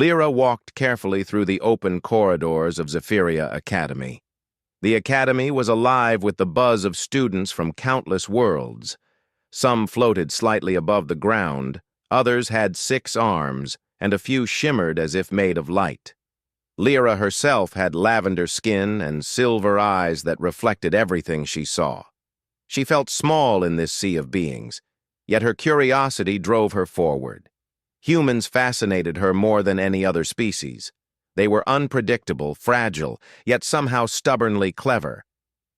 Lyra walked carefully through the open corridors of Zephyria Academy. The academy was alive with the buzz of students from countless worlds. Some floated slightly above the ground, others had 6 arms, and a few shimmered as if made of light. Lyra herself had lavender skin and silver eyes that reflected everything she saw. She felt small in this sea of beings, yet her curiosity drove her forward. Humans fascinated her more than any other species. They were unpredictable, fragile, yet somehow stubbornly clever.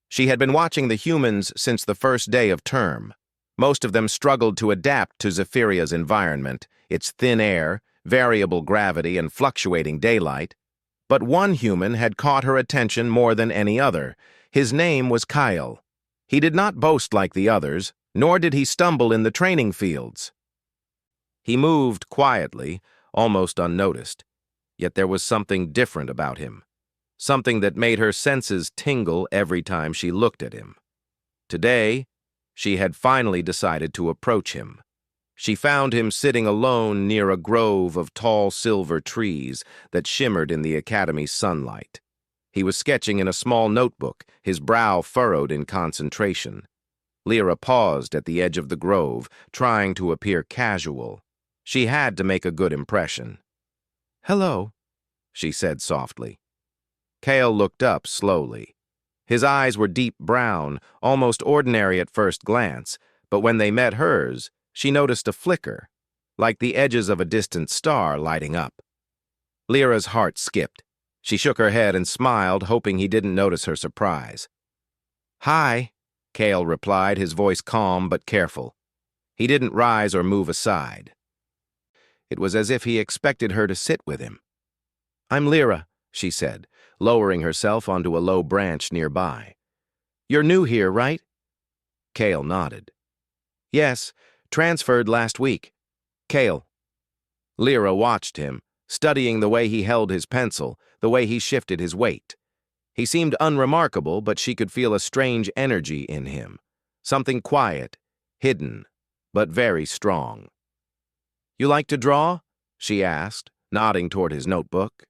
She had been watching the humans since the first day of term. Most of them struggled to adapt to Zephyria's environment, its thin air, variable gravity, and fluctuating daylight. But one human had caught her attention more than any other. His name was Kyle. He did not boast like the others, nor did he stumble in the training fields. He moved quietly, almost unnoticed, yet there was something different about him, something that made her senses tingle every time she looked at him. Today, she had finally decided to approach him. She found him sitting alone near a grove of tall silver trees that shimmered in the academy's sunlight. He was sketching in a small notebook, his brow furrowed in concentration. Lyra paused at the edge of the grove, trying to appear casual. She had to make a good impression. "Hello," she said softly. Kale looked up slowly. His eyes were deep brown, almost ordinary at first glance, but when they met hers, she noticed a flicker, like the edges of a distant star lighting up. Lyra's heart skipped. She shook her head and smiled, hoping he didn't notice her surprise. "Hi," Kale replied, his voice calm but careful. He didn't rise or move aside. It was as if he expected her to sit with him. "I'm Lyra," she said, lowering herself onto a low branch nearby. "You're new here, right?" Kale nodded. "Yes, transferred last week. Kale." Lyra watched him, studying the way he held his pencil, the way he shifted his weight. He seemed unremarkable, but she could feel a strange energy in him, something quiet, hidden, but very strong. "You like to draw?" she asked, nodding toward his notebook.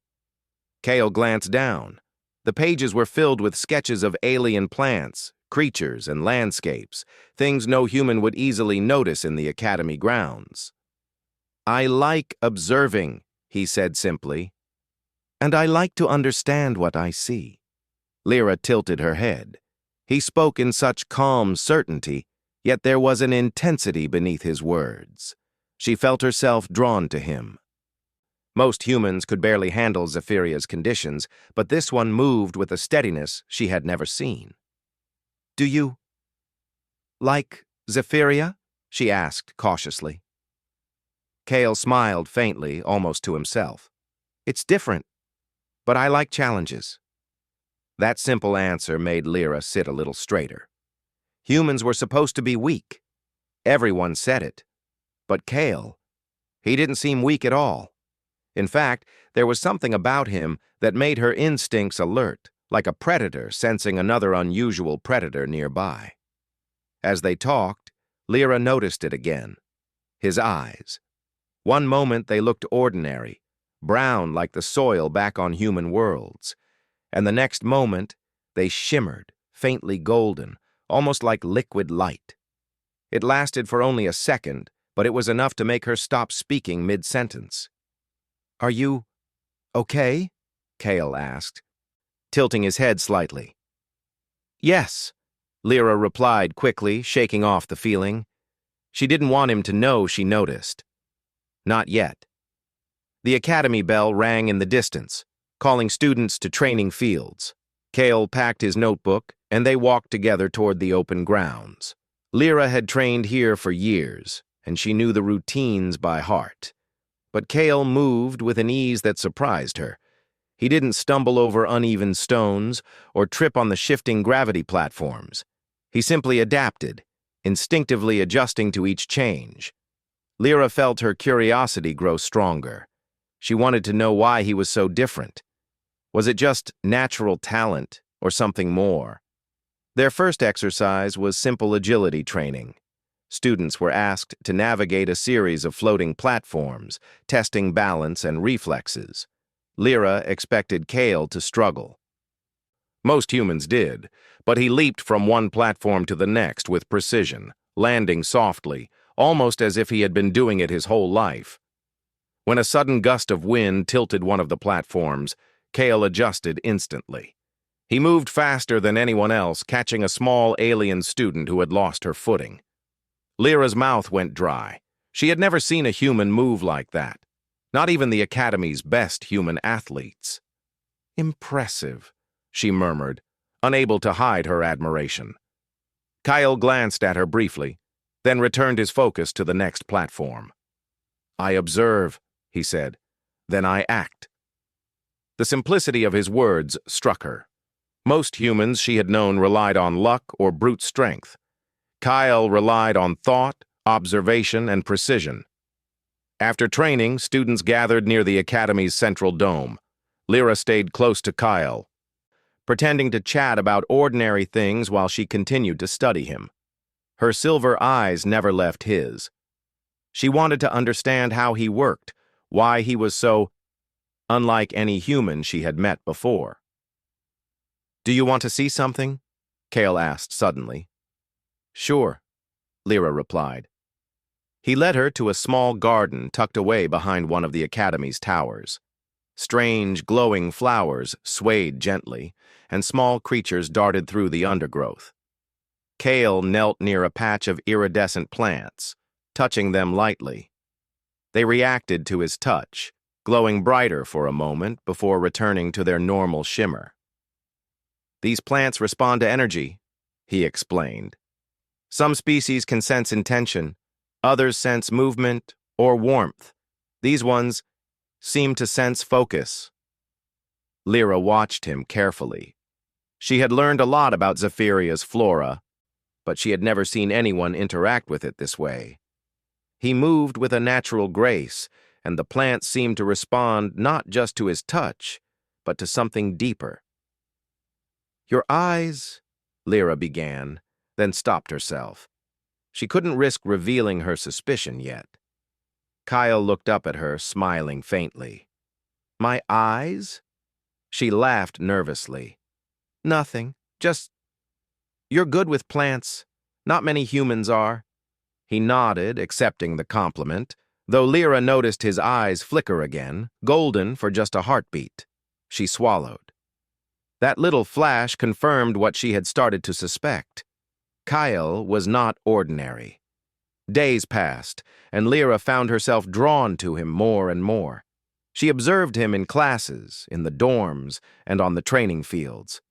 Kale glanced down. The pages were filled with sketches of alien plants, creatures, and landscapes, things no human would easily notice in the academy grounds. "I like observing," he said simply, "and I like to understand what I see." Lyra tilted her head. He spoke in such calm certainty, yet there was an intensity beneath his words. She felt herself drawn to him. Most humans could barely handle Zephyria's conditions, but this one moved with a steadiness she had never seen. "Do you like Zephyria?" she asked cautiously. Kale smiled faintly, almost to himself. "It's different, but I like challenges." That simple answer made Lyra sit a little straighter. Humans were supposed to be weak. Everyone said it. But Kale, he didn't seem weak at all. In fact, there was something about him that made her instincts alert, like a predator sensing another unusual predator nearby. As they talked, Lyra noticed it again. His eyes. One moment they looked ordinary, brown like the soil back on human worlds, and the next moment they shimmered, faintly golden, almost like liquid light. It lasted for only a second, but it was enough to make her stop speaking mid-sentence. "Are you okay?" Kale asked, tilting his head slightly. "Yes," Lyra replied quickly, shaking off the feeling. She didn't want him to know she noticed. Not yet. The academy bell rang in the distance, calling students to training fields. Kale packed his notebook, and they walked together toward the open grounds. Lyra had trained here for years, and she knew the routines by heart. But Kale moved with an ease that surprised her. He didn't stumble over uneven stones or trip on the shifting gravity platforms. He simply adapted, instinctively adjusting to each change. Lyra felt her curiosity grow stronger. She wanted to know why he was so different. Was it just natural talent or something more? Their first exercise was simple agility training. Students were asked to navigate a series of floating platforms, testing balance and reflexes. Lyra expected Kale to struggle. Most humans did, but he leaped from one platform to the next with precision, landing softly, almost as if he had been doing it his whole life. When a sudden gust of wind tilted one of the platforms, Kale adjusted instantly. He moved faster than anyone else, catching a small alien student who had lost her footing. Lyra's mouth went dry. She had never seen a human move like that, not even the Academy's best human athletes. "Impressive," she murmured, unable to hide her admiration. Kyle glanced at her briefly, then returned his focus to the next platform. "I observe," he said, "then I act." The simplicity of his words struck her. Most humans she had known relied on luck or brute strength. Kyle relied on thought, observation, and precision. After training, students gathered near the Academy's central dome. Lyra stayed close to Kyle, pretending to chat about ordinary things while she continued to study him. Her silver eyes never left his. She wanted to understand how he worked, why he was so unlike any human she had met before. "Do you want to see something?" Kale asked suddenly. "Sure," Lyra replied. He led her to a small garden tucked away behind one of the Academy's towers. Strange, glowing flowers swayed gently, and small creatures darted through the undergrowth. Kale knelt near a patch of iridescent plants, touching them lightly. They reacted to his touch, glowing brighter for a moment before returning to their normal shimmer. "These plants respond to energy," he explained. "Some species can sense intention, others sense movement or warmth. These ones seem to sense focus." Lyra watched him carefully. She had learned a lot about Zephyria's flora, but she had never seen anyone interact with it this way. He moved with a natural grace, and the plants seemed to respond not just to his touch, but to something deeper. "Your eyes," Lyra began, then stopped herself. She couldn't risk revealing her suspicion yet. Kyle looked up at her, smiling faintly. "My eyes?" She laughed nervously. "Nothing, just... You're good with plants. Not many humans are." He nodded, accepting the compliment, though Lyra noticed his eyes flicker again, golden for just a heartbeat. She swallowed. That little flash confirmed what she had started to suspect. Kyle was not ordinary. Days passed, and Lyra found herself drawn to him more and more. She observed him in classes, in the dorms, and on the training fields.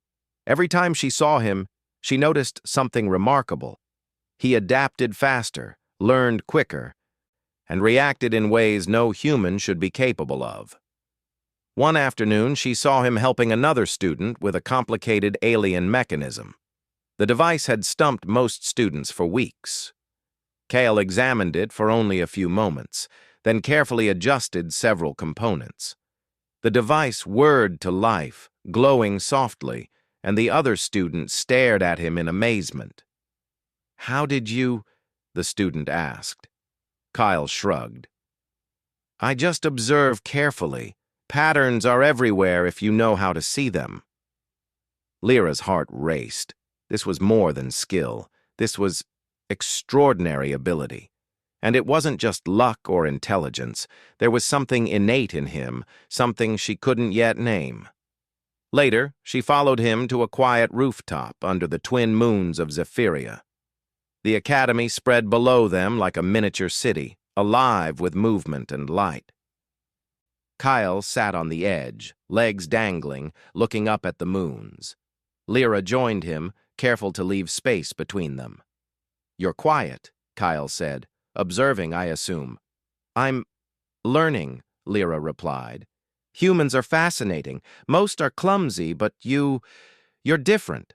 Every time she saw him, she noticed something remarkable. He adapted faster, learned quicker, and reacted in ways no human should be capable of. One afternoon, she saw him helping another student with a complicated alien mechanism. The device had stumped most students for weeks. Kale examined it for only a few moments, then carefully adjusted several components. The device whirred to life, glowing softly, and the other student stared at him in amazement. "How did you?" the student asked. Kyle shrugged. "I just observe carefully. Patterns are everywhere if you know how to see them." Lyra's heart raced. This was more than skill. This was extraordinary ability. And it wasn't just luck or intelligence. There was something innate in him, something she couldn't yet name. Later, she followed him to a quiet rooftop under the twin moons of Zephyria. The Academy spread below them like a miniature city, alive with movement and light. Kyle sat on the edge, legs dangling, looking up at the moons. Lyra joined him, careful to leave space between them. "You're quiet," Kyle said, observing, I assume. "I'm learning," Lyra replied. "Humans are fascinating. Most are clumsy, but you're different."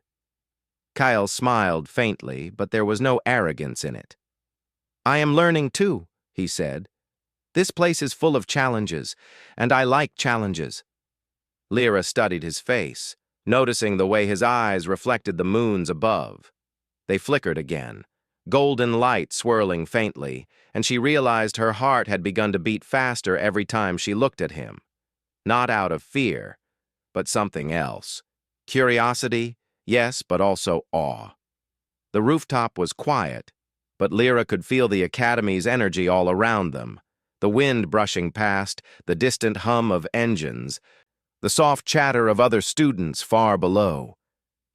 Kyle smiled faintly, but there was no arrogance in it. "I am learning too," he said. "This place is full of challenges, and I like challenges." Lyra studied his face, noticing the way his eyes reflected the moons above. They flickered again, golden light swirling faintly, and she realized her heart had begun to beat faster every time she looked at him. Not out of fear, but something else. Curiosity, yes, but also awe. The rooftop was quiet, but Lyra could feel the Academy's energy all around them. The wind brushing past, the distant hum of engines, the soft chatter of other students far below.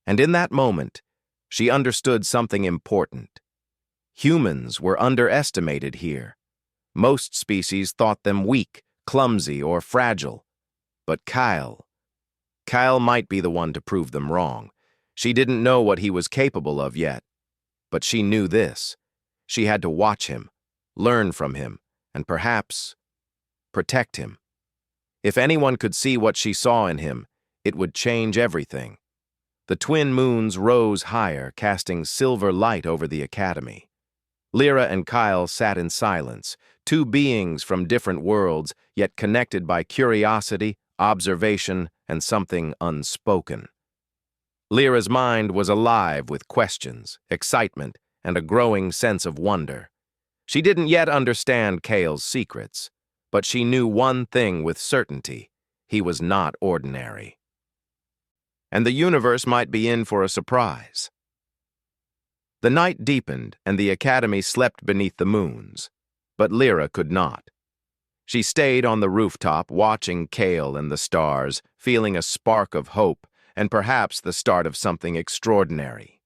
And in that moment, she understood something important. Humans were underestimated here. Most species thought them weak, clumsy, or fragile. But Kyle might be the one to prove them wrong. She didn't know what he was capable of yet. But she knew this. She had to watch him, learn from him, and perhaps protect him. If anyone could see what she saw in him, it would change everything. The twin moons rose higher, casting silver light over the Academy. Lyra and Kyle sat in silence, two beings from different worlds, yet connected by curiosity, observation, and something unspoken. Lyra's mind was alive with questions, excitement, and a growing sense of wonder. She didn't yet understand Kyle's secrets, but she knew one thing with certainty: he was not ordinary. And the universe might be in for a surprise. The night deepened, and the Academy slept beneath the moons, but Lyra could not. She stayed on the rooftop, watching Kyle and the stars, feeling a spark of hope, and perhaps the start of something extraordinary.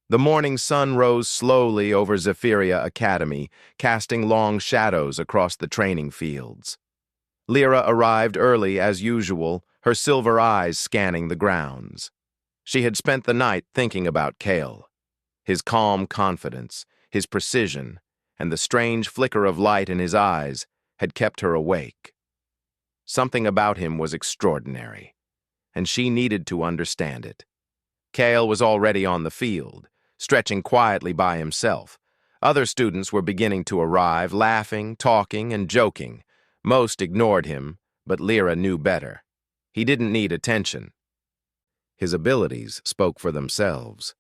The morning sun rose slowly over Zephyria Academy, casting long shadows across the training fields. Lyra arrived early as usual, her silver eyes scanning the grounds. She had spent the night thinking about Kyle. His calm confidence, his precision, and the strange flicker of light in his eyes had kept her awake. Something about him was extraordinary, and she needed to understand it. Kyle was already on the field, stretching quietly by himself. Other students were beginning to arrive, laughing, talking, and joking. Most ignored him, but Lyra knew better. He didn't need attention. His abilities spoke for themselves.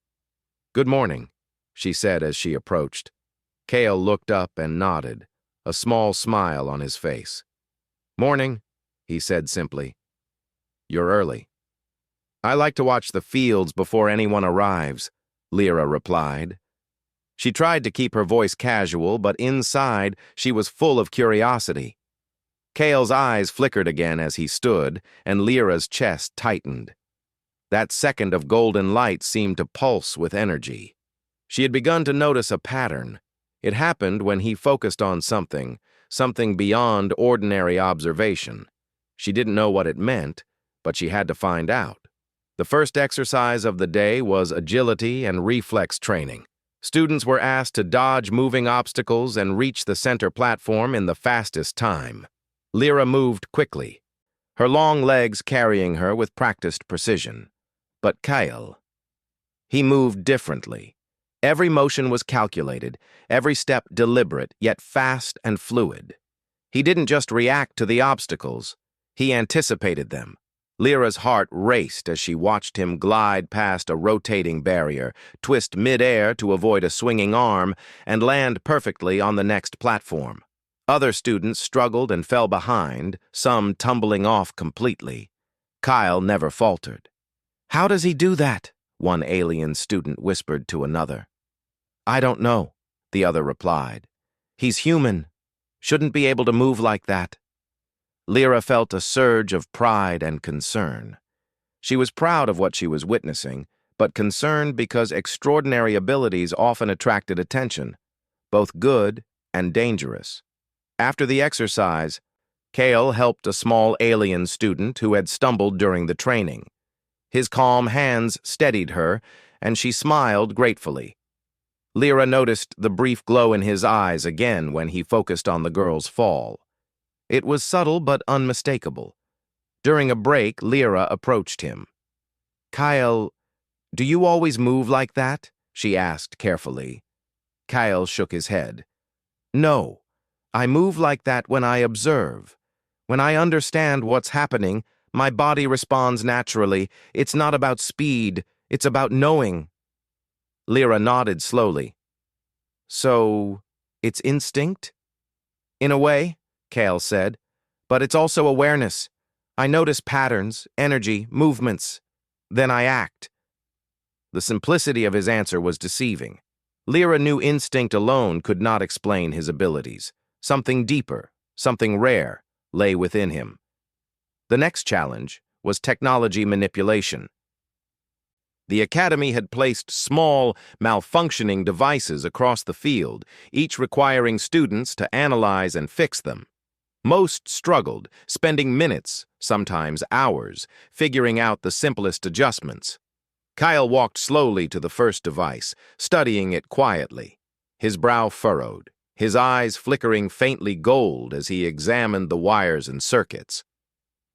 "Good morning," she said as she approached. Kyle looked up and nodded, a small smile on his face. "Morning," he said simply. "You're early." "I like to watch the fields before anyone arrives," Lyra replied. She tried to keep her voice casual, but inside she was full of curiosity. Kyle's eyes flickered again as he stood, and Lyra's chest tightened. That second of golden light seemed to pulse with energy. She had begun to notice a pattern. It happened when he focused on something beyond ordinary observation. She didn't know what it meant, but she had to find out. The first exercise of the day was agility and reflex training. Students were asked to dodge moving obstacles and reach the center platform in the fastest time. Lyra moved quickly, her long legs carrying her with practiced precision. But Kyle, he moved differently. Every motion was calculated, every step deliberate, yet fast and fluid. He didn't just react to the obstacles, he anticipated them. Lyra's heart raced as she watched him glide past a rotating barrier, twist mid-air to avoid a swinging arm, and land perfectly on the next platform. Other students struggled and fell behind, some tumbling off completely. Kyle never faltered. "How does he do that?" one alien student whispered to another. "I don't know," the other replied. "He's human. Shouldn't be able to move like that." Lyra felt a surge of pride and concern. She was proud of what she was witnessing, but concerned because extraordinary abilities often attracted attention, both good and dangerous. After the exercise, Kyle helped a small alien student who had stumbled during the training. His calm hands steadied her, and she smiled gratefully. Lyra noticed the brief glow in his eyes again when he focused on the girl's fall. It was subtle but unmistakable. During a break, Lyra approached him. "Kyle, do you always move like that?" she asked carefully. Kyle shook his head. "No, I move like that when I observe. When I understand what's happening, my body responds naturally. It's not about speed, it's about knowing." Lyra nodded slowly. So, it's instinct? In a way, Kale said, but it's also awareness. I notice patterns, energy, movements. Then I act. The simplicity of his answer was deceiving. Lyra knew instinct alone could not explain his abilities. Something deeper, something rare, lay within him. The next challenge was technology manipulation. The Academy had placed small, malfunctioning devices across the field, each requiring students to analyze and fix them. Most struggled, spending minutes, sometimes hours, figuring out the simplest adjustments. Kyle walked slowly to the first device, studying it quietly, his brow furrowed, his eyes flickering faintly gold as he examined the wires and circuits.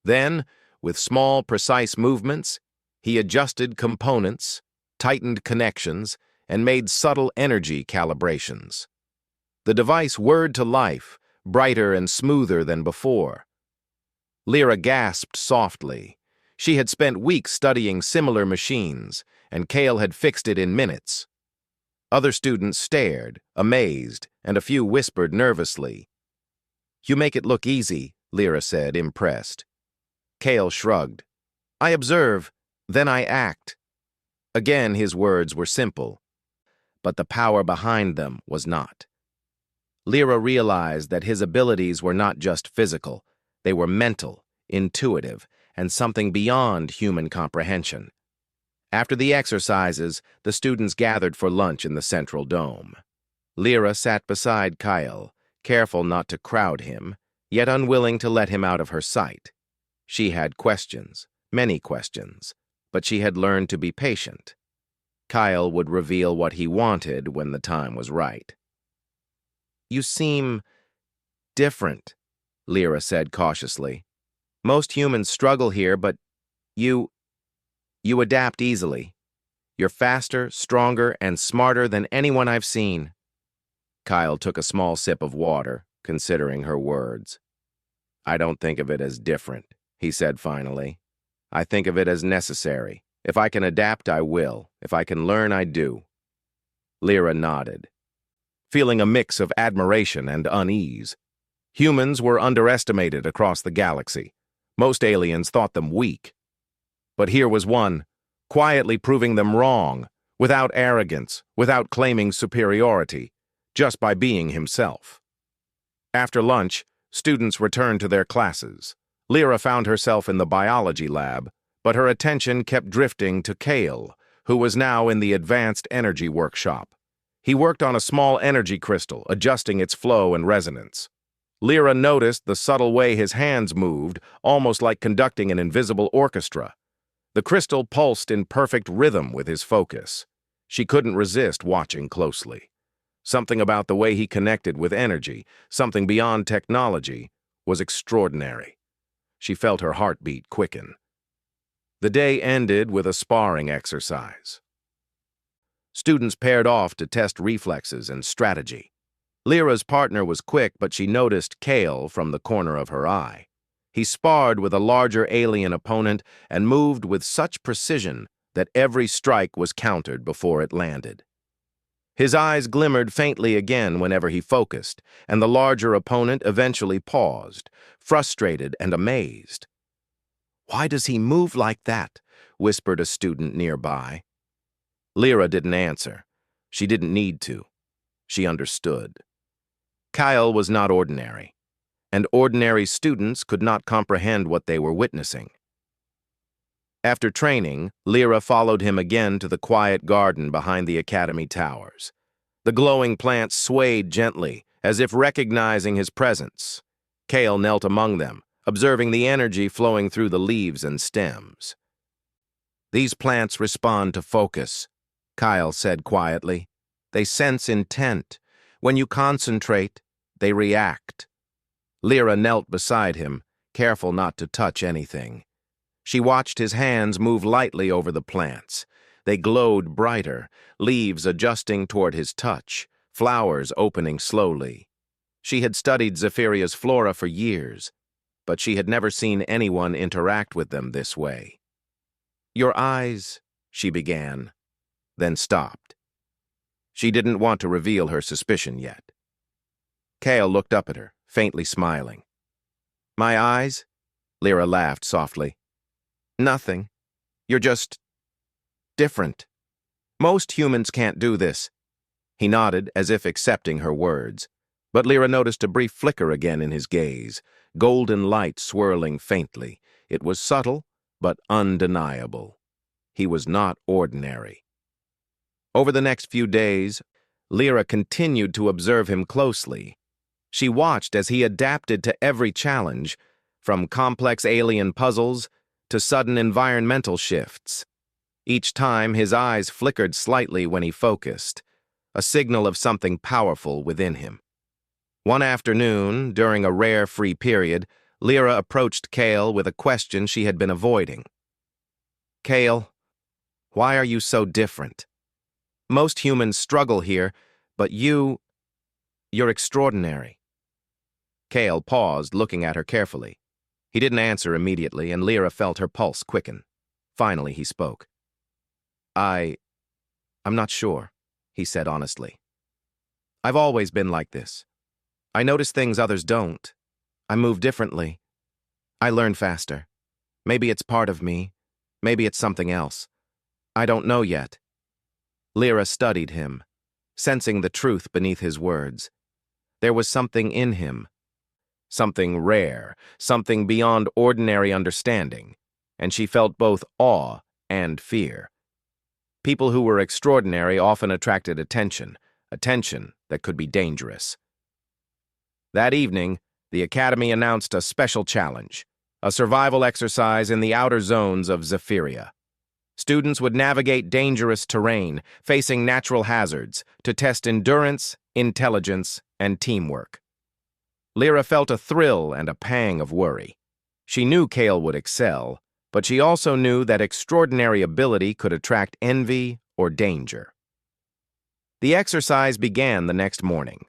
Then, with small, precise movements, he adjusted components, tightened connections, and made subtle energy calibrations. The device whirred to life, brighter and smoother than before. Lyra gasped softly. She had spent weeks studying similar machines, and Kale had fixed it in minutes. Other students stared, amazed, and a few whispered nervously. "You make it look easy," Lyra said, impressed. Kale shrugged. "I observe, then I act." Again his words were simple, but the power behind them was not. Lyra realized that his abilities were not just physical, they were mental, intuitive, and something beyond human comprehension. After the exercises, the students gathered for lunch in the central dome. Lyra sat beside Kyle, careful not to crowd him, yet unwilling to let him out of her sight. She had questions, many questions, but she had learned to be patient. Kyle would reveal what he wanted when the time was right. "You seem different," Lyra said cautiously. "Most humans struggle here, but you adapt easily. You're faster, stronger, and smarter than anyone I've seen." Kyle took a small sip of water, considering her words. "I don't think of it as different," he said finally. "I think of it as necessary. If I can adapt, I will. If I can learn, I do." Lyra nodded, feeling a mix of admiration and unease. Humans were underestimated across the galaxy. Most aliens thought them weak. But here was one, quietly proving them wrong, without arrogance, without claiming superiority, just by being himself. After lunch, students returned to their classes. Lyra found herself in the biology lab, but her attention kept drifting to Kale, who was now in the advanced energy workshop. He worked on a small energy crystal, adjusting its flow and resonance. Lyra noticed the subtle way his hands moved, almost like conducting an invisible orchestra. The crystal pulsed in perfect rhythm with his focus. She couldn't resist watching closely. Something about the way he connected with energy, something beyond technology, was extraordinary. She felt her heartbeat quicken. The day ended with a sparring exercise. Students paired off to test reflexes and strategy. Lyra's partner was quick, but she noticed Kale from the corner of her eye. He sparred with a larger alien opponent and moved with such precision that every strike was countered before it landed. His eyes glimmered faintly again whenever he focused, and the larger opponent eventually paused, frustrated and amazed. "Why does he move like that?" whispered a student nearby. Lyra didn't answer. She didn't need to. She understood. Kyle was not ordinary, and ordinary students could not comprehend what they were witnessing. After training, Lyra followed him again to the quiet garden behind the academy towers. The glowing plants swayed gently, as if recognizing his presence. Kale knelt among them, observing the energy flowing through the leaves and stems. "These plants respond to focus," Kyle said quietly. "They sense intent. When you concentrate, they react." Lyra knelt beside him, careful not to touch anything. She watched his hands move lightly over the plants. They glowed brighter, leaves adjusting toward his touch, flowers opening slowly. She had studied Zephyria's flora for years, but she had never seen anyone interact with them this way. "Your eyes," she began, then stopped. She didn't want to reveal her suspicion yet. Kale looked up at her, faintly smiling. "My eyes?" Lyra laughed softly. "Nothing. You're just different. Most humans can't do this." He nodded, as if accepting her words. But Lyra noticed a brief flicker again in his gaze, golden light swirling faintly. It was subtle, but undeniable. He was not ordinary. Over the next few days, Lyra continued to observe him closely. She watched as he adapted to every challenge, from complex alien puzzles to sudden environmental shifts. Each time, his eyes flickered slightly when he focused, a signal of something powerful within him. One afternoon, during a rare free period, Lyra approached Kale with a question she had been avoiding. "Kale, why are you so different? Most humans struggle here, but you're extraordinary." Kale paused, looking at her carefully. He didn't answer immediately, and Lyra felt her pulse quicken. Finally, he spoke. I'm not sure," he said honestly. "I've always been like this. I notice things others don't. I move differently. I learn faster. Maybe it's part of me. Maybe it's something else. I don't know yet." Lyra studied him, sensing the truth beneath his words. There was something in him, something rare, something beyond ordinary understanding, and she felt both awe and fear. People who were extraordinary often attracted attention that could be dangerous. That evening, the Academy announced a special challenge, a survival exercise in the outer zones of Zephyria. Students would navigate dangerous terrain, facing natural hazards, to test endurance, intelligence, and teamwork. Lyra felt a thrill and a pang of worry. She knew Kale would excel, but she also knew that extraordinary ability could attract envy or danger. The exercise began the next morning.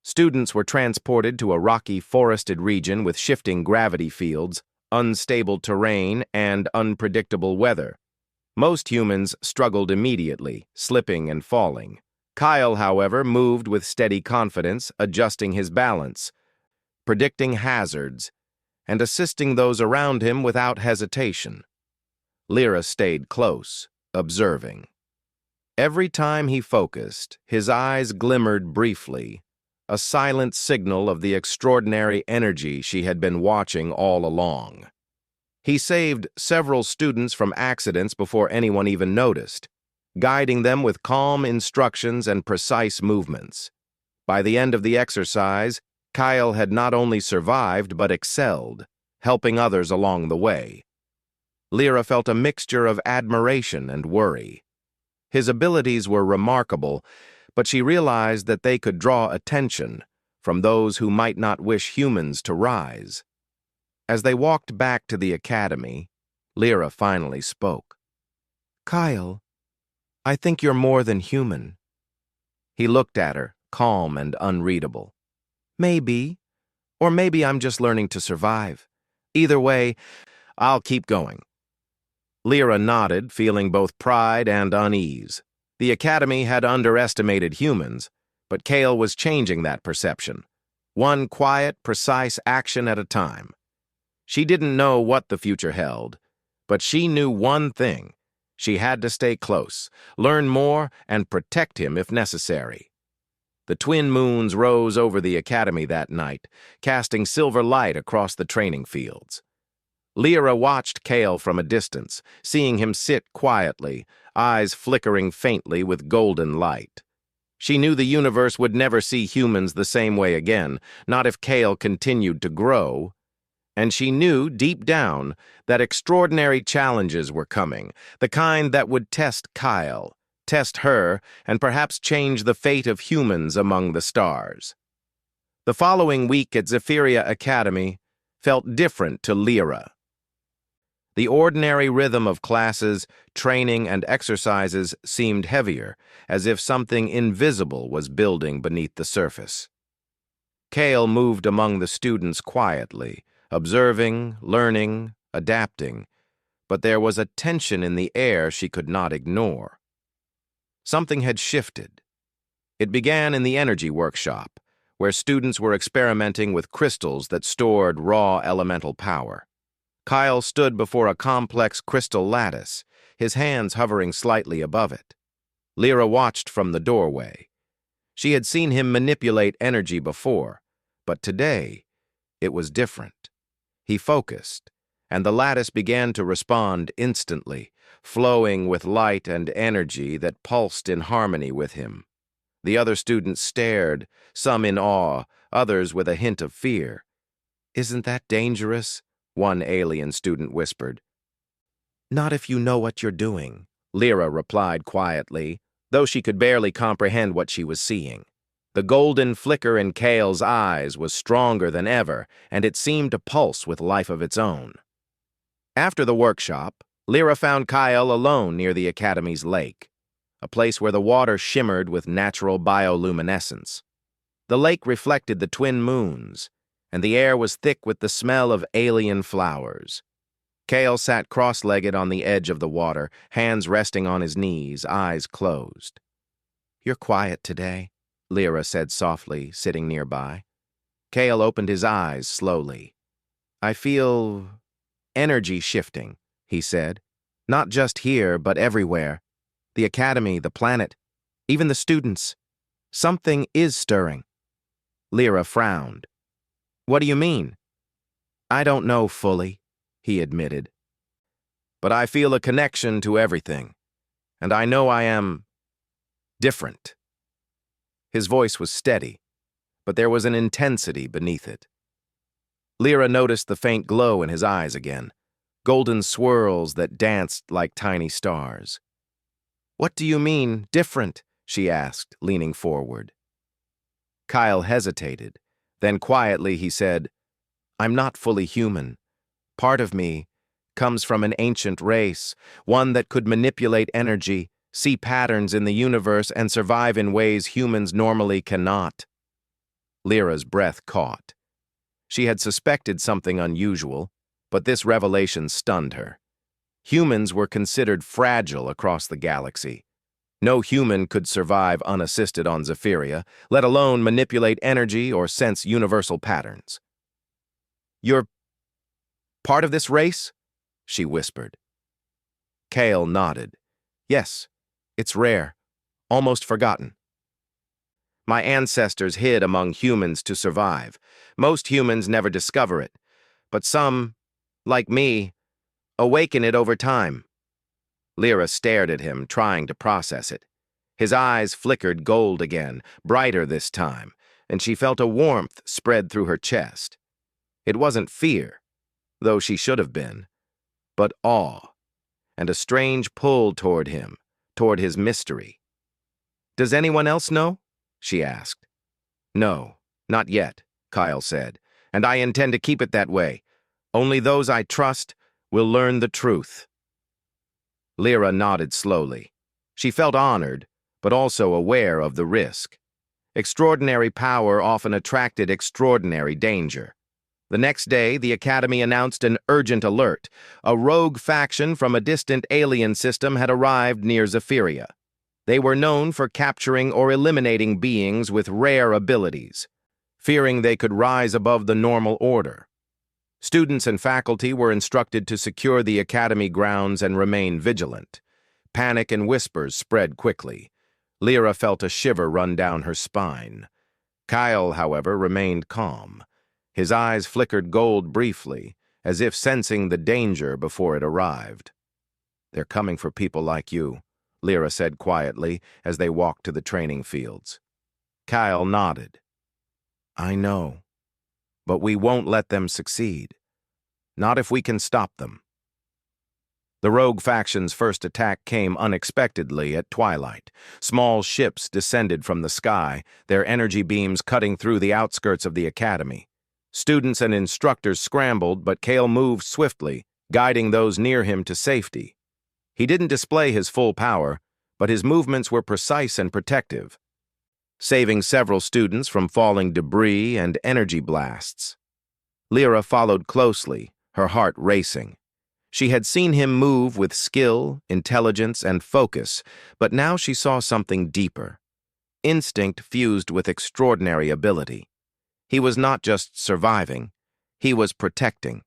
Students were transported to a rocky, forested region with shifting gravity fields, unstable terrain, and unpredictable weather. Most humans struggled immediately, slipping and falling. Kyle, however, moved with steady confidence, adjusting his balance, predicting hazards, and assisting those around him without hesitation. Lyra stayed close, observing. Every time he focused, his eyes glimmered briefly, a silent signal of the extraordinary energy she had been watching all along. He saved several students from accidents before anyone even noticed, guiding them with calm instructions and precise movements. By the end of the exercise, Kyle had not only survived but excelled, helping others along the way. Lyra felt a mixture of admiration and worry. His abilities were remarkable, but she realized that they could draw attention from those who might not wish humans to rise. As they walked back to the academy, Lyra finally spoke. "Kyle, I think you're more than human." He looked at her, calm and unreadable. "Maybe, or maybe I'm just learning to survive. Either way, I'll keep going." Lyra nodded, feeling both pride and unease. The Academy had underestimated humans, but Kale was changing that perception, one quiet, precise action at a time. She didn't know what the future held, but she knew one thing. She had to stay close, learn more, and protect him if necessary. The twin moons rose over the academy that night, casting silver light across the training fields. Lyra watched Kale from a distance, seeing him sit quietly, eyes flickering faintly with golden light. She knew the universe would never see humans the same way again, not if Kale continued to grow. And she knew, deep down, that extraordinary challenges were coming, the kind that would test Kyle, test her, and perhaps change the fate of humans among the stars. The following week at Zephyria Academy felt different to Lyra. The ordinary rhythm of classes, training, and exercises seemed heavier, as if something invisible was building beneath the surface. Kale moved among the students quietly, observing, learning, adapting, but there was a tension in the air she could not ignore. Something had shifted. It began in the energy workshop, where students were experimenting with crystals that stored raw elemental power. Kyle stood before a complex crystal lattice, his hands hovering slightly above it. Lyra watched from the doorway. She had seen him manipulate energy before, but today it was different. He focused, and the lattice began to respond instantly, flowing with light and energy that pulsed in harmony with him. The other students stared, some in awe, others with a hint of fear. "Isn't that dangerous?" one alien student whispered. "Not if you know what you're doing," Lyra replied quietly, though she could barely comprehend what she was seeing. The golden flicker in Kale's eyes was stronger than ever, and it seemed to pulse with life of its own. After the workshop, Lyra found Kyle alone near the Academy's lake, a place where the water shimmered with natural bioluminescence. The lake reflected the twin moons, and the air was thick with the smell of alien flowers. Kale sat cross-legged on the edge of the water, hands resting on his knees, eyes closed. "You're quiet today," Lyra said softly, sitting nearby. Kale opened his eyes slowly. "I feel energy shifting," he said. "Not just here, but everywhere. The Academy, the planet, even the students. Something is stirring." Lyra frowned. "What do you mean?" "I don't know fully," he admitted. "But I feel a connection to everything, and I know I am different." His voice was steady, but there was an intensity beneath it. Lyra noticed the faint glow in his eyes again, golden swirls that danced like tiny stars. "What do you mean, different?" she asked, leaning forward. Kyle hesitated. Then quietly he said, "I'm not fully human. Part of me comes from an ancient race, one that could manipulate energy, see patterns in the universe, and survive in ways humans normally cannot." Lyra's breath caught. She had suspected something unusual, but this revelation stunned her. Humans were considered fragile across the galaxy. No human could survive unassisted on Zephyria, let alone manipulate energy or sense universal patterns. "You're part of this race?" she whispered. Kale nodded. "Yes, it's rare, almost forgotten. My ancestors hid among humans to survive. Most humans never discover it, but some, like me, awaken it over time." Lyra stared at him, trying to process it. His eyes flickered gold again, brighter this time, and she felt a warmth spread through her chest. It wasn't fear, though she should have been, but awe, and a strange pull toward him, toward his mystery. "Does anyone else know?" she asked. "No, not yet," Kyle said, "and I intend to keep it that way. Only those I trust will learn the truth." Lyra nodded slowly. She felt honored, but also aware of the risk. Extraordinary power often attracted extraordinary danger. The next day, the Academy announced an urgent alert. A rogue faction from a distant alien system had arrived near Zephyria. They were known for capturing or eliminating beings with rare abilities, fearing they could rise above the normal order. Students and faculty were instructed to secure the Academy grounds and remain vigilant. Panic and whispers spread quickly. Lyra felt a shiver run down her spine. Kyle, however, remained calm. His eyes flickered gold briefly, as if sensing the danger before it arrived. "They're coming for people like you," Lyra said quietly as they walked to the training fields. Kyle nodded. "I know. But we won't let them succeed. Not if we can stop them." The rogue faction's first attack came unexpectedly at twilight. Small ships descended from the sky, their energy beams cutting through the outskirts of the Academy. Students and instructors scrambled, but Kale moved swiftly, guiding those near him to safety. He didn't display his full power, but his movements were precise and protective, saving several students from falling debris and energy blasts. Lyra followed closely, her heart racing. She had seen him move with skill, intelligence, and focus, but now she saw something deeper. instinct fused with extraordinary ability. He was not just surviving, he was protecting.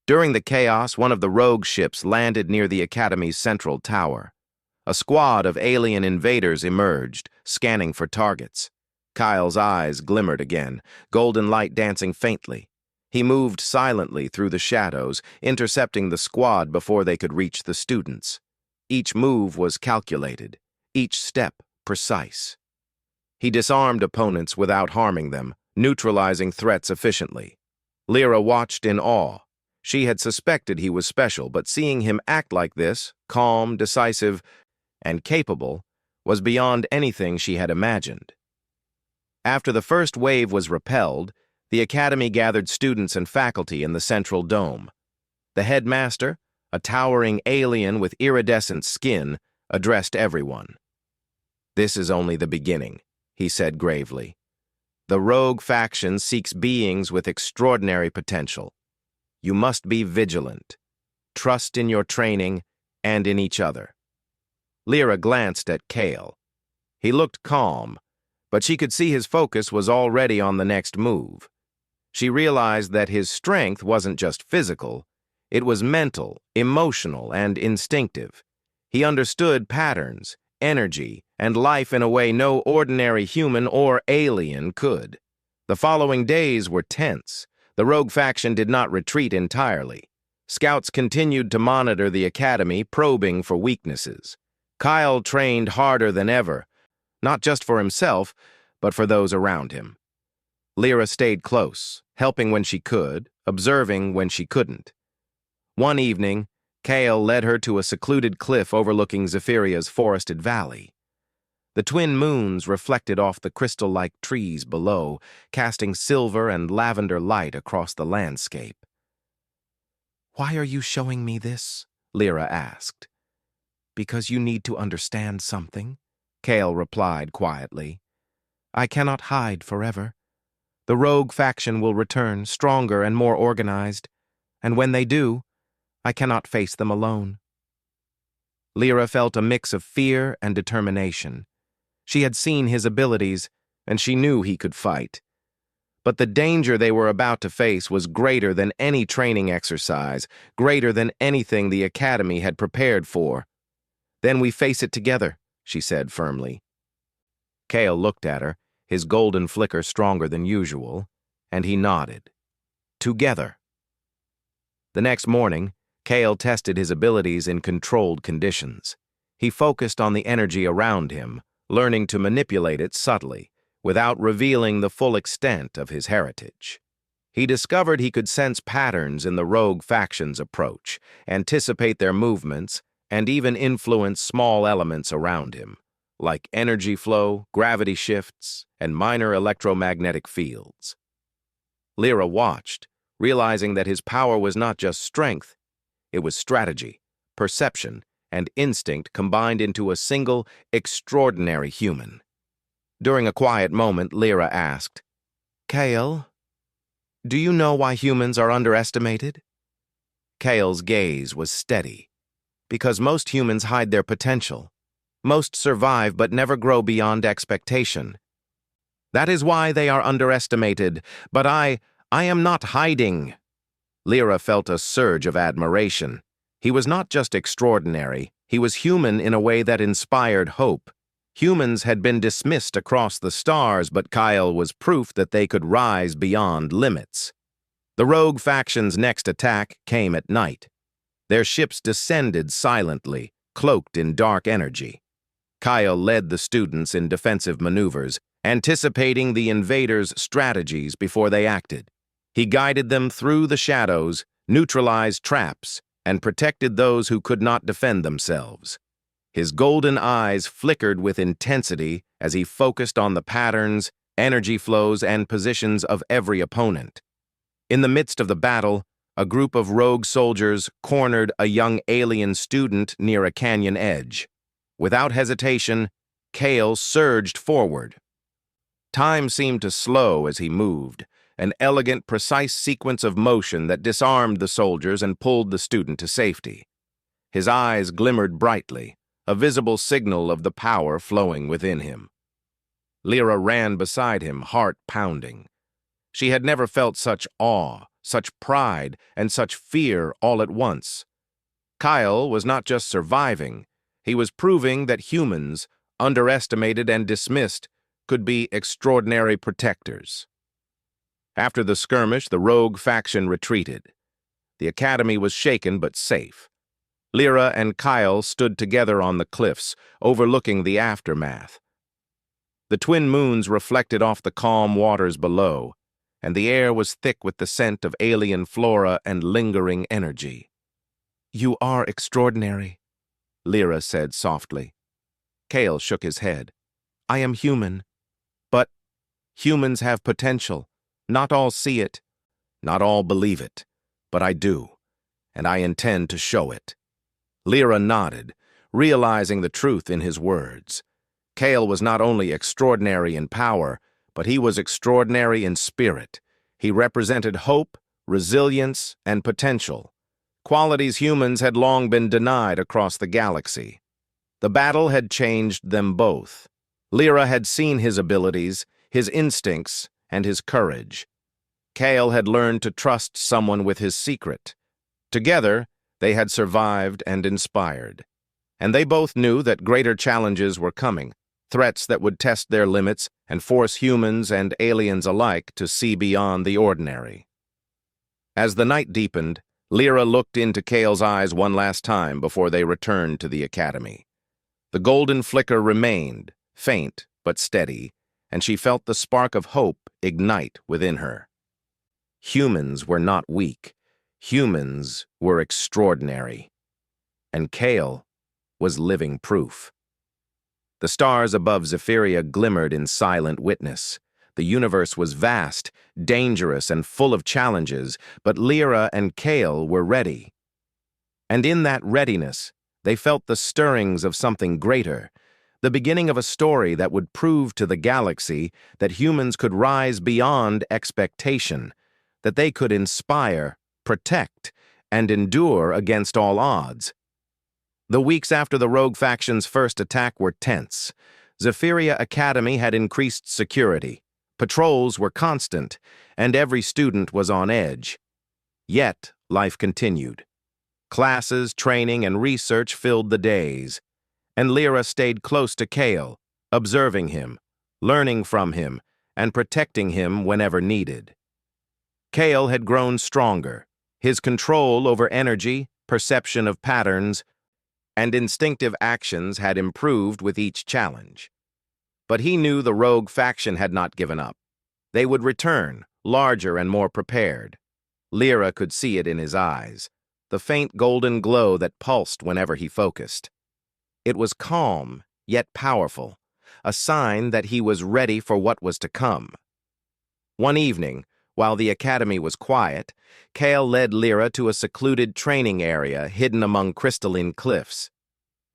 During the chaos, one of the rogue ships landed near the Academy's central tower. A squad of alien invaders emerged, scanning for targets. Kyle's eyes glimmered again, golden light dancing faintly. He moved silently through the shadows, intercepting the squad before they could reach the students. Each move was calculated, each step precise. He disarmed opponents without harming them, neutralizing threats efficiently. Lyra watched in awe. She had suspected he was special, but seeing him act like this, calm, decisive, and capable, was beyond anything she had imagined. After the first wave was repelled, the Academy gathered students and faculty in the central dome. The headmaster, a towering alien with iridescent skin, addressed everyone. "This is only the beginning," he said gravely. "The rogue faction seeks beings with extraordinary potential. You must be vigilant. Trust in your training and in each other." Lyra glanced at Kale. He looked calm, but she could see his focus was already on the next move. She realized that his strength wasn't just physical, it was mental, emotional, and instinctive. He understood patterns, energy, and life in a way no ordinary human or alien could. The following days were tense. The rogue faction did not retreat entirely. Scouts continued to monitor the Academy, probing for weaknesses. Kyle trained harder than ever, not just for himself, but for those around him. Lyra stayed close, helping when she could, observing when she couldn't. One evening, Kale led her to a secluded cliff overlooking Zephyria's forested valley. The twin moons reflected off the crystal-like trees below, casting silver and lavender light across the landscape. "Why are you showing me this?" Lyra asked. "Because you need to understand something," Kale replied quietly. "I cannot hide forever. The rogue faction will return, stronger and more organized, and when they do, I cannot face them alone." Lyra felt a mix of fear and determination. She had seen his abilities, and she knew he could fight. But the danger they were about to face was greater than any training exercise, greater than anything the Academy had prepared for. "Then we face it together," she said firmly. Kale looked at her, his golden flicker stronger than usual, and he nodded. "Together." The next morning, Kale tested his abilities in controlled conditions. He focused on the energy around him, learning to manipulate it subtly, without revealing the full extent of his heritage. He discovered he could sense patterns in the rogue faction's approach, anticipate their movements, and even influence small elements around him, like energy flow, gravity shifts, and minor electromagnetic fields. Lyra watched, realizing that his power was not just strength, it was strategy, perception, and instinct combined into a single, extraordinary human. During a quiet moment, Lyra asked, "Kale, do you know why humans are underestimated?" Kale's gaze was steady. "Because most humans hide their potential. Most survive but never grow beyond expectation. That is why they are underestimated, but I am not hiding." Lyra felt a surge of admiration. He was not just extraordinary, he was human in a way that inspired hope. Humans had been dismissed across the stars, but Kyle was proof that they could rise beyond limits. The rogue faction's next attack came at night. Their ships descended silently, cloaked in dark energy. Kyle led the students in defensive maneuvers, anticipating the invaders' strategies before they acted. He guided them through the shadows, neutralized traps, and protected those who could not defend themselves. His golden eyes flickered with intensity as he focused on the patterns, energy flows, and positions of every opponent. In the midst of the battle, a group of rogue soldiers cornered a young alien student near a canyon edge. Without hesitation, Kale surged forward. Time seemed to slow as he moved, an elegant, precise sequence of motion that disarmed the soldiers and pulled the student to safety. His eyes glimmered brightly, a visible signal of the power flowing within him. Lyra ran beside him, heart pounding. She had never felt such awe, such pride, and such fear all at once. Kyle was not just surviving, he was proving that humans, underestimated and dismissed, could be extraordinary protectors. After the skirmish, the rogue faction retreated. The academy was shaken but safe. Lyra and Kyle stood together on the cliffs, overlooking the aftermath. The twin moons reflected off the calm waters below, and the air was thick with the scent of alien flora and lingering energy. "You are extraordinary," Lyra said softly. Kyle shook his head. "I am human. But humans have potential. Not all see it. Not all believe it. But I do, and I intend to show it." Lyra nodded, realizing the truth in his words. Kale was not only extraordinary in power, but he was extraordinary in spirit. He represented hope, resilience, and potential, qualities humans had long been denied across the galaxy. The battle had changed them both. Lyra had seen his abilities, his instincts, and his courage. Kale had learned to trust someone with his secret. Together, they had survived and inspired. And they both knew that greater challenges were coming, threats that would test their limits and force humans and aliens alike to see beyond the ordinary. As the night deepened, Lyra looked into Kale's eyes one last time before they returned to the academy. The golden flicker remained, faint but steady, and she felt the spark of hope ignite within her. Humans were not weak. Humans were extraordinary. And Kale was living proof. The stars above Zephyria glimmered in silent witness. The universe was vast, dangerous, and full of challenges, but Lyra and Kale were ready. And in that readiness, they felt the stirrings of something greater, the beginning of a story that would prove to the galaxy that humans could rise beyond expectation, that they could inspire, protect, and endure against all odds. The weeks after the rogue faction's first attack were tense. Zephyria Academy had increased security. Patrols were constant, and every student was on edge. Yet, life continued. Classes, training, and research filled the days, and Lyra stayed close to Kale, observing him, learning from him, and protecting him whenever needed. Kale had grown stronger. His control over energy, perception of patterns, and instinctive actions had improved with each challenge. But he knew the rogue faction had not given up. They would return, larger and more prepared. Lyra could see it in his eyes, the faint golden glow that pulsed whenever he focused. It was calm, yet powerful, a sign that he was ready for what was to come. One evening, while the academy was quiet, Kale led Lyra to a secluded training area hidden among crystalline cliffs.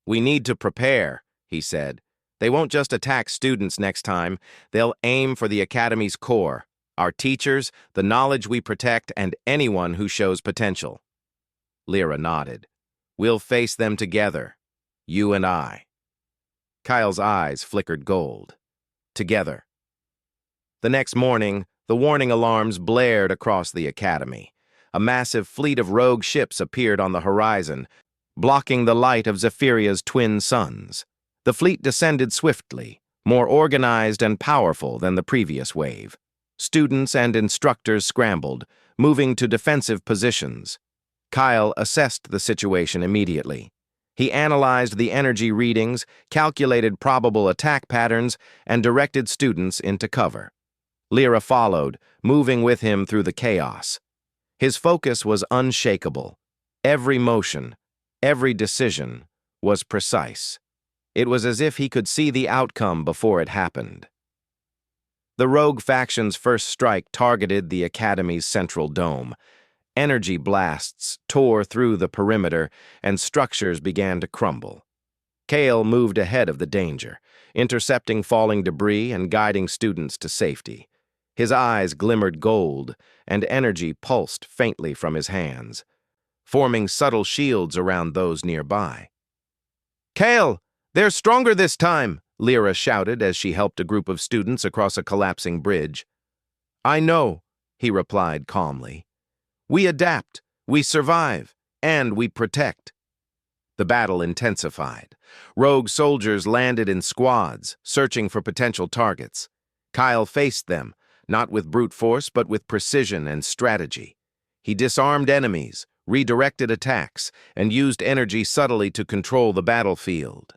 "We need to prepare," he said. "They won't just attack students next time. They'll aim for the academy's core, our teachers, the knowledge we protect, and anyone who shows potential." Lyra nodded. "We'll face them together, you and I." Kyle's eyes flickered gold. Together. The next morning, the warning alarms blared across the academy. A massive fleet of rogue ships appeared on the horizon, blocking the light of Zephyria's twin suns. The fleet descended swiftly, more organized and powerful than the previous wave. Students and instructors scrambled, moving to defensive positions. Kyle assessed the situation immediately. He analyzed the energy readings, calculated probable attack patterns, and directed students into cover. Lyra followed, moving with him through the chaos. His focus was unshakable. Every motion, every decision was precise. It was as if he could see the outcome before it happened. The rogue faction's first strike targeted the Academy's central dome. Energy blasts tore through the perimeter, and structures began to crumble. Kale moved ahead of the danger, intercepting falling debris and guiding students to safety. His eyes glimmered gold, and energy pulsed faintly from his hands, forming subtle shields around those nearby. "Kale, they're stronger this time," Lyra shouted as she helped a group of students across a collapsing bridge. "I know," he replied calmly. "We adapt, we survive, and we protect." The battle intensified. Rogue soldiers landed in squads, searching for potential targets. Kyle faced them, not with brute force but with precision and strategy. He disarmed enemies, redirected attacks, and used energy subtly to control the battlefield.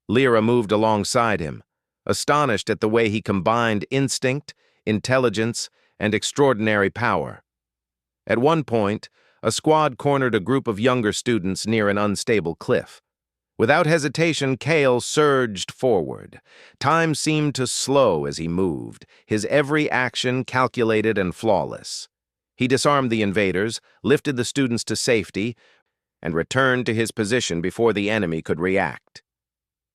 Lyra moved alongside him, astonished at the way he combined instinct, intelligence, and extraordinary power. At one point, a squad cornered a group of younger students near an unstable cliff. Without hesitation, Kale surged forward. Time seemed to slow as he moved, his every action calculated and flawless. He disarmed the invaders, lifted the students to safety, and returned to his position before the enemy could react.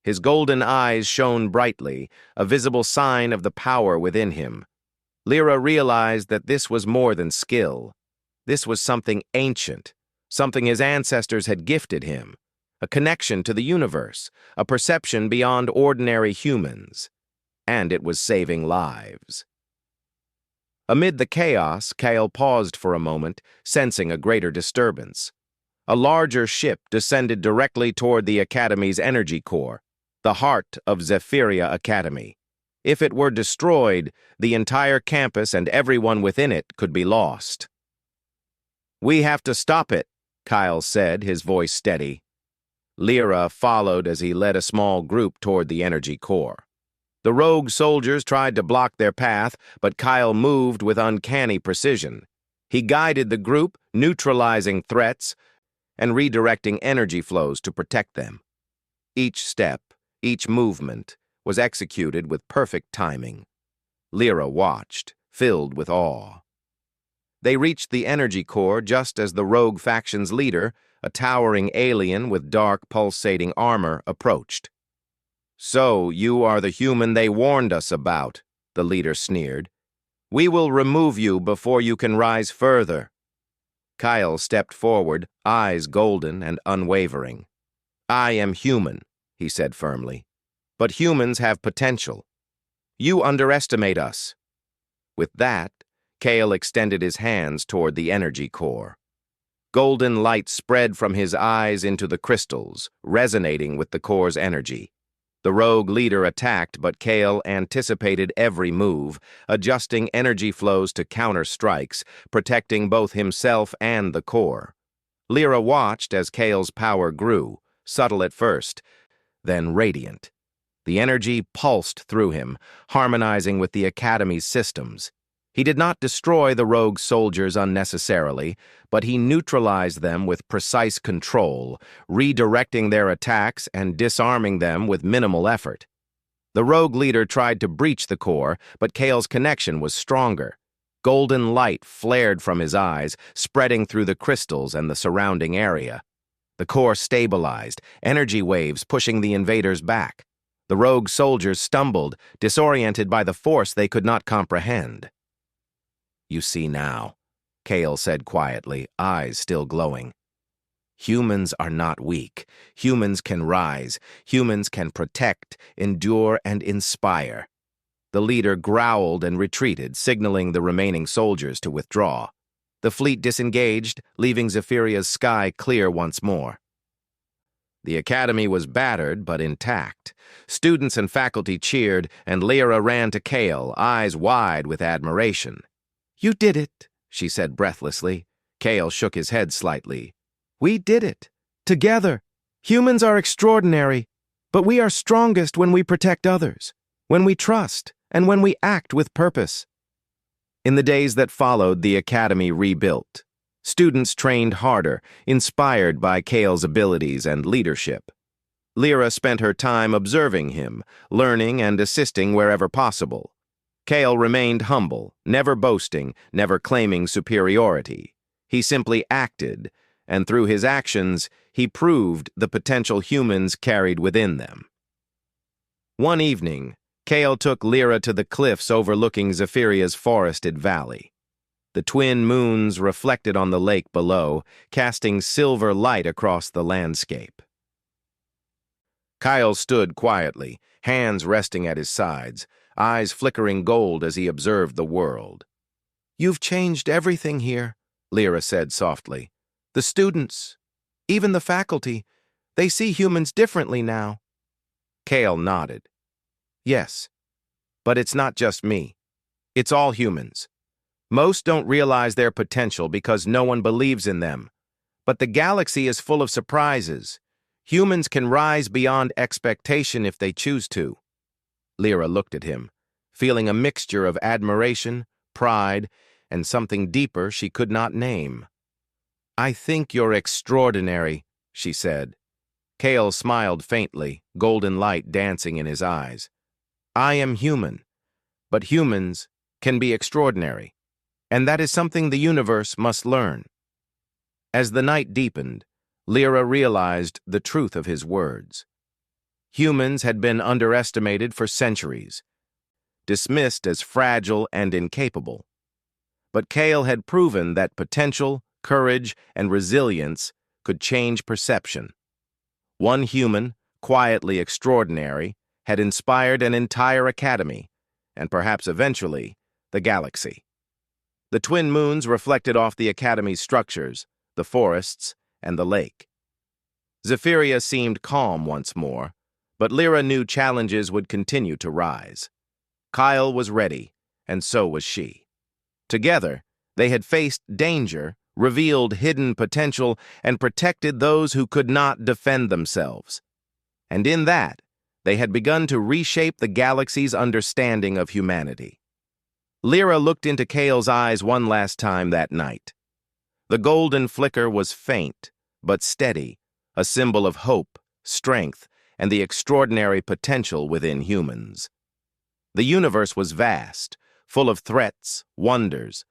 His golden eyes shone brightly, a visible sign of the power within him. Lyra realized that this was more than skill. This was something ancient, something his ancestors had gifted him, a connection to the universe, a perception beyond ordinary humans. And it was saving lives. Amid the chaos, Kale paused for a moment, sensing a greater disturbance. A larger ship descended directly toward the Academy's energy core, the heart of Zephyria Academy. If it were destroyed, the entire campus and everyone within it could be lost. "We have to stop it," Kyle said, his voice steady. Lyra followed as he led a small group toward the energy core. The rogue soldiers tried to block their path, but Kyle moved with uncanny precision. He guided the group, neutralizing threats and redirecting energy flows to protect them. Each step, each movement, was executed with perfect timing. Lyra watched, filled with awe. They reached the energy core just as the rogue faction's leader, a towering alien with dark, pulsating armor, approached. "So, you are the human they warned us about," the leader sneered. "We will remove you before you can rise further." Kyle stepped forward, eyes golden and unwavering. "I am human," he said firmly. "But humans have potential. You underestimate us." With that, Kale extended his hands toward the energy core. Golden light spread from his eyes into the crystals, resonating with the core's energy. The rogue leader attacked, but Kale anticipated every move, adjusting energy flows to counter strikes, protecting both himself and the core. Lyra watched as Kale's power grew, subtle at first, then radiant. The energy pulsed through him, harmonizing with the Academy's systems. He did not destroy the rogue soldiers unnecessarily, but he neutralized them with precise control, redirecting their attacks and disarming them with minimal effort. The rogue leader tried to breach the core, but Kale's connection was stronger. Golden light flared from his eyes, spreading through the crystals and the surrounding area. The core stabilized, energy waves pushing the invaders back. The rogue soldiers stumbled, disoriented by the force they could not comprehend. "You see now," Kale said quietly, eyes still glowing. "Humans are not weak. Humans can rise. Humans can protect, endure, and inspire." The leader growled and retreated, signaling the remaining soldiers to withdraw. The fleet disengaged, leaving Zephyria's sky clear once more. The Academy was battered but intact. Students and faculty cheered, and Lyra ran to Kale, eyes wide with admiration. "You did it," she said breathlessly. Kale shook his head slightly. "We did it. Together. Humans are extraordinary, but we are strongest when we protect others, when we trust, and when we act with purpose." In the days that followed, the Academy rebuilt. Students trained harder, inspired by Kale's abilities and leadership. Lyra spent her time observing him, learning and assisting wherever possible. Kale remained humble, never boasting, never claiming superiority. He simply acted, and through his actions, he proved the potential humans carried within them. One evening, Kale took Lyra to the cliffs overlooking Zephyria's forested valley. The twin moons reflected on the lake below, casting silver light across the landscape. Kyle stood quietly, hands resting at his sides, eyes flickering gold as he observed the world. "You've changed everything here," Lyra said softly. "The students, even the faculty, they see humans differently now." Kale nodded. "Yes, but it's not just me. It's all humans. Most don't realize their potential because no one believes in them. But the galaxy is full of surprises. Humans can rise beyond expectation if they choose to." Lyra looked at him, feeling a mixture of admiration, pride, and something deeper she could not name. "I think you're extraordinary," she said. Kale smiled faintly, golden light dancing in his eyes. "I am human, but humans can be extraordinary, and that is something the universe must learn." As the night deepened, Lyra realized the truth of his words. Humans had been underestimated for centuries, dismissed as fragile and incapable. But Kale had proven that potential, courage, and resilience could change perception. One human, quietly extraordinary, had inspired an entire academy, and perhaps eventually, the galaxy. The twin moons reflected off the academy's structures, the forests, and the lake. Zephyria seemed calm once more, but Lyra knew challenges would continue to rise. Kyle was ready, and so was she. Together, they had faced danger, revealed hidden potential, and protected those who could not defend themselves. And in that, they had begun to reshape the galaxy's understanding of humanity. Lyra looked into Kale's eyes one last time that night. The golden flicker was faint, but steady, a symbol of hope, strength, and the extraordinary potential within humans. The universe was vast, full of threats, wonders,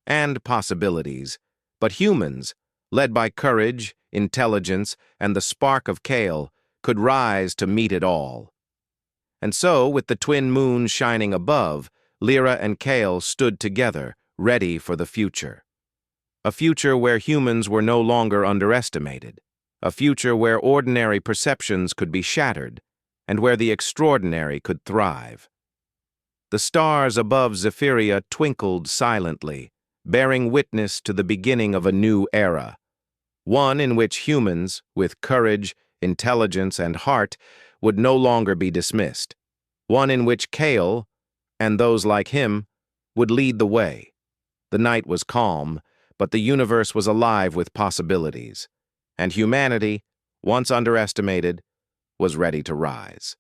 and possibilities, but humans, led by courage, intelligence, and the spark of Kale, could rise to meet it all. And so, with the twin moons shining above, Lyra and Kale stood together, ready for the future. A future where humans were no longer underestimated. A future where ordinary perceptions could be shattered, and where the extraordinary could thrive. The stars above Zephyria twinkled silently, bearing witness to the beginning of a new era. One in which humans, with courage, intelligence, and heart, would no longer be dismissed. One in which Kale, and those like him, would lead the way. The night was calm, but the universe was alive with possibilities, and humanity, once underestimated, was ready to rise.